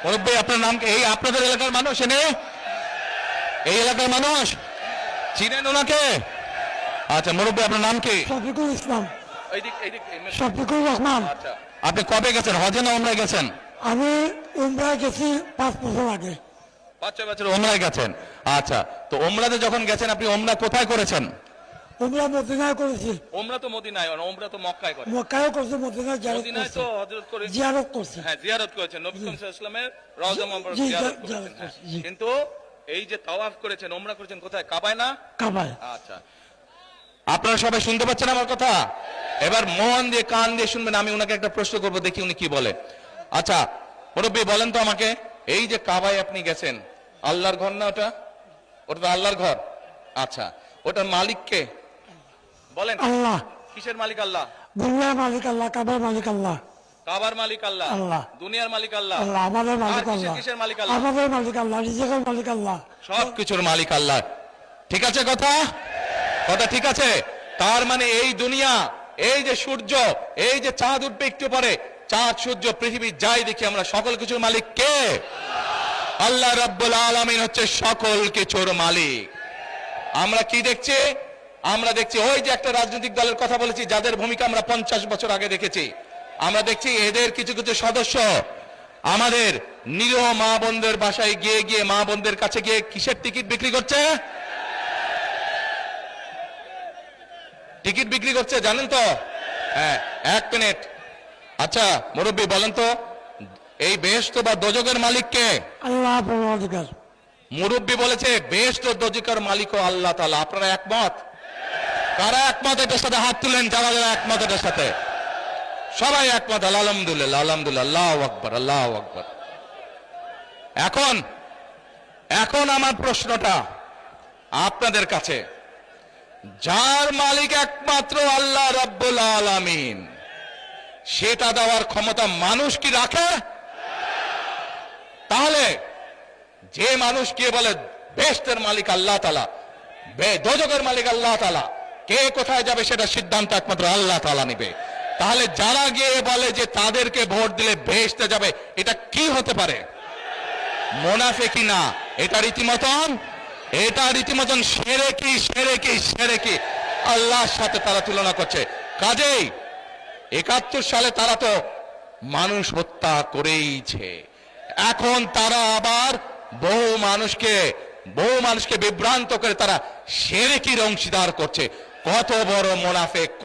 মুরব্বী আপনার নাম কি? এই আপনাদের এলাকার মানুষ এনে, এই এলাকার মানুষ চিনেন ওনাকে? আচ্ছা মুরব্বী আপনার নাম কি? শফিকুল ইসলাম। শফিকুর রহমান। আচ্ছা আপনি কবে গেছেন, হজে না উমরায় গেছেন? আমি উমরায় গেছি 5 বছর আগে। 5-6 বছর উমরায় গেছেন। আচ্ছা তো উমরাতে যখন গেছেন আপনি উমরা কোথায় করেছেন? উমরা মদিনায় করেছি। উমরা তো মদিনায়, উমরা তো মক্কায় করে। মক্কায়ও করছি, মদিনায় মদিনায় তো হযরত করে জিয়ারত করছি। হ্যাঁ জিয়ারত করেছেন, নবী করিম সাল্লাল্লাহু আলাইহি ওয়াসাল্লামের রওজা মুবারক জিয়ারত করেছেন। কিন্তু এই যে তাওয়াফ করেছেন, উমরা করেছেন কোথায়? কাবায় না? কাবায়। আচ্ছা আপনারা সবাই শুনতে পাচ্ছেন আমার কথা? এবার মন দিয়ে কান দিয়ে শুনবেন, আমি ওনাকে একটা প্রশ্ন করবো, দেখি উনি কি বলে। আচ্ছা মুরব্বী বলেন তো আমাকে, এই যে কাবায় আপনি গেছেন, আল্লাহর ঘর না ওটা? ওটা তো আল্লাহর ঘর। আচ্ছা ওটার মালিক কে বলেন? আল্লাহ। কিসের মালিক? আল্লাহ। দুনিয়ার মালিক আল্লাহ, কাবার মালিক আল্লাহ। কাবার মালিক আল্লাহ, আল্লাহ। দুনিয়ার মালিক আল্লাহ, আল্লাহ। আমাদের মালিক আর আল্লাহ। কিসের মালিক আল্লাহ? আমাদের মালিক আল্লাহ, রিজিকের মালিক আল্লাহ, সবকিছুর মালিক আল্লাহ। ঠিক আছে কথা? কথা ঠিক আছে? তার মানে এই দুনিয়া, এই যে সূর্য, এই যে চাঁদ উঠবে একটু পরে, চাঁদ সূর্য পৃথিবী যাই দেখি আমরা, সকল কিছুর মালিক কে? আল্লাহ রাব্বুল আলামিন হচ্ছে সকল কিছুর মালিক। আমরা কি দেখছি? আমরা দেখছি ওই যে একটা রাজনৈতিক দলের কথা বলেছি, যাদের ভূমিকা আমরা 50 বছর আগে দেখেছি। আমরা দেখছি এদের কিছু কিছু সদস্য আমাদের নিরীহ মা বোনদের বাসায় গিয়ে গিয়ে, মা বোনদের কাছে গিয়ে কিসের টিকিট বিক্রি করছে? টিকিট বিক্রি করছে, জানেন তো? হ্যাঁ 1 মিনিট। আচ্ছা মুরব্বী বলেন তো, এই বেহেশত বা দোজখের মালিক কে? আল্লাহ পরওয়ারদিগার। মুরব্বী বলেছে বেহেশত ও দোজখের মালিকও আল্লাহ তাআলা। আপনারা একমত? কারা একমত এটার সাথে হাত তুলেন, যারা যারা একমত এটার সাথে? সবাই একমত, আলহামদুলিল্লাহ আলহামদুলিল্লাহ, আল্লাহু আকবার আল্লাহু আকবার। এখন আমার প্রশ্নটা আপনাদের কাছে, যার মালিক একমাত্র আল্লাহ রাব্বুল আলামিন, সেটা দেওয়ার ক্ষমতা মানুষ কি রাখে? তাহলে যে মানুষ কে বলে বেহেশতের মালিক আল্লাহ তাআলা, দোজখের মালিক আল্লাহ তাআলা, কে কোথায় যাবে সেটা সিদ্ধান্ত একমাত্র আল্লাহ তাআলা নেবে। তাহলে যারা গিয়ে বলে যে তাদেরকে ভোট দিলে বেহেশতে যাবে, এটা কি হতে পারে? মুনাফিকি না, এটা রীতিমতন শিরকি শিরকি শিরকি, আল্লাহর সাথে তারা তুলনা করছে। কাজেই 71 সালে তারা তো মানুষ হত্যা করেইছে, এখন তারা আবার বহু মানুষকে বিভ্রান্ত করে তারা শিরকির অংশীদার করছে। কত বড় মুনাফিক!